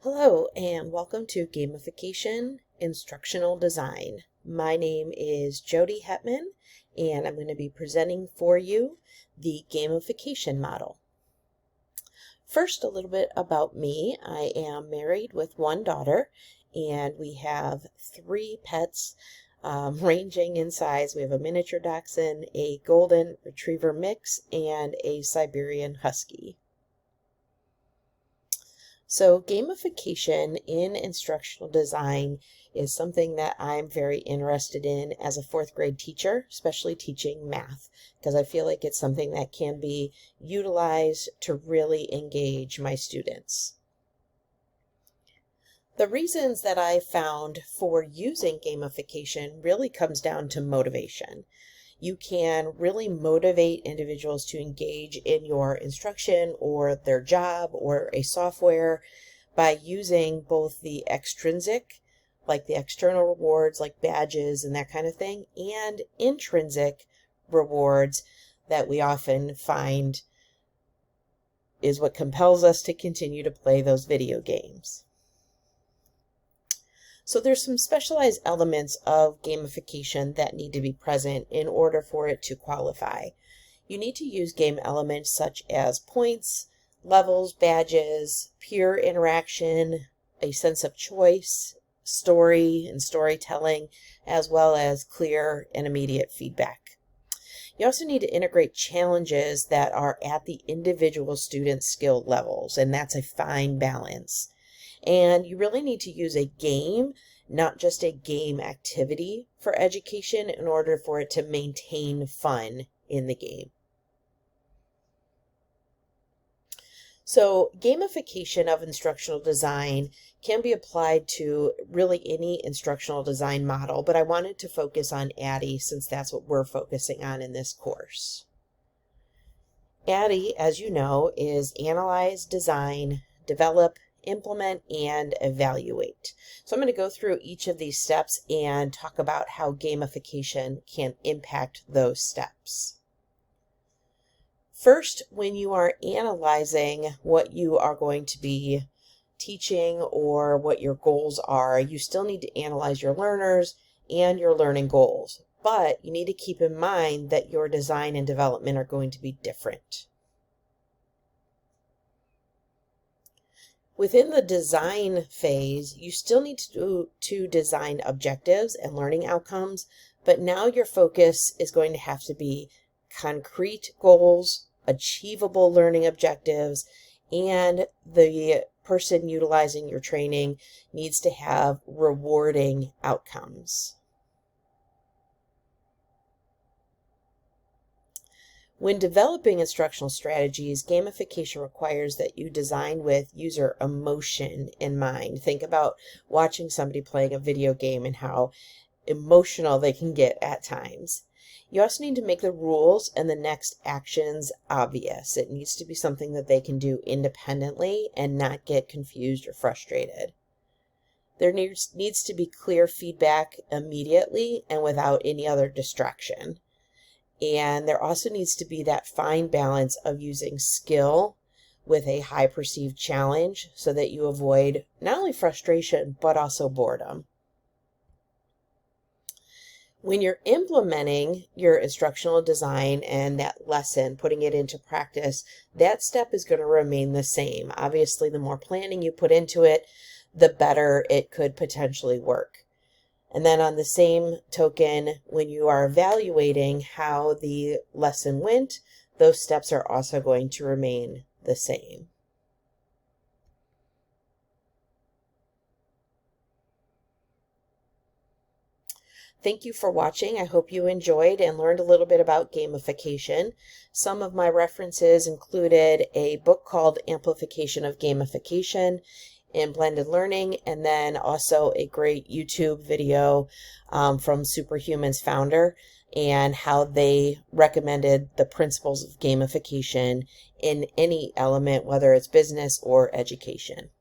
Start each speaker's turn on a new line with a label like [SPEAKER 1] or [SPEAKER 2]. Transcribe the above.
[SPEAKER 1] Hello and welcome to Gamification Instructional Design. My name is Jody Hetman and I'm going to be presenting for you the gamification model. First, a little bit about me. I am married with one daughter and we have 3 pets ranging in size. We have a miniature dachshund, a golden retriever mix, and a Siberian husky. So gamification in instructional design is something that I'm very interested in as a 4th grade teacher, especially teaching math, because I feel like it's something that can be utilized to really engage my students. The reasons that I found for using gamification really comes down to motivation. You can really motivate individuals to engage in your instruction or their job or a software by using both the extrinsic, like the external rewards, like badges and that kind of thing, and intrinsic rewards that we often find is what compels us to continue to play those video games. So there's some specialized elements of gamification that need to be present in order for it to qualify. You need to use game elements such as points, levels, badges, peer interaction, a sense of choice, story and storytelling, as well as clear and immediate feedback. You also need to integrate challenges that are at the individual student skill levels, and that's a fine balance. And you really need to use a game, not just a game activity, for education in order for it to maintain fun in the game. So gamification of instructional design can be applied to really any instructional design model, but I wanted to focus on ADDIE since that's what we're focusing on in this course. ADDIE, as you know, is analyze, design, develop, implement, and evaluate. So I'm going to go through each of these steps and talk about how gamification can impact those steps. First, when you are analyzing what you are going to be teaching or what your goals are, you still need to analyze your learners and your learning goals. But you need to keep in mind that your design and development are going to be different. Within the design phase, you still need to design objectives and learning outcomes, but now your focus is going to have to be concrete goals, achievable learning objectives, and the person utilizing your training needs to have rewarding outcomes. When developing instructional strategies, gamification requires that you design with user emotion in mind. Think about watching somebody playing a video game and how emotional they can get at times. You also need to make the rules and the next actions obvious. It needs to be something that they can do independently and not get confused or frustrated. There needs to be clear feedback immediately and without any other distraction. And there also needs to be that fine balance of using skill with a high perceived challenge so that you avoid not only frustration, but also boredom. When you're implementing your instructional design and that lesson, putting it into practice, that step is going to remain the same. Obviously, the more planning you put into it, the better it could potentially work. And then on the same token, when you are evaluating how the lesson went, those steps are also going to remain the same. Thank you for watching. I hope you enjoyed and learned a little bit about gamification. Some of my references included a book called Amplification of Gamification in Blended Learning, and then also a great YouTube video from Superhuman's founder and how they recommended the principles of gamification in any element, whether it's business or education.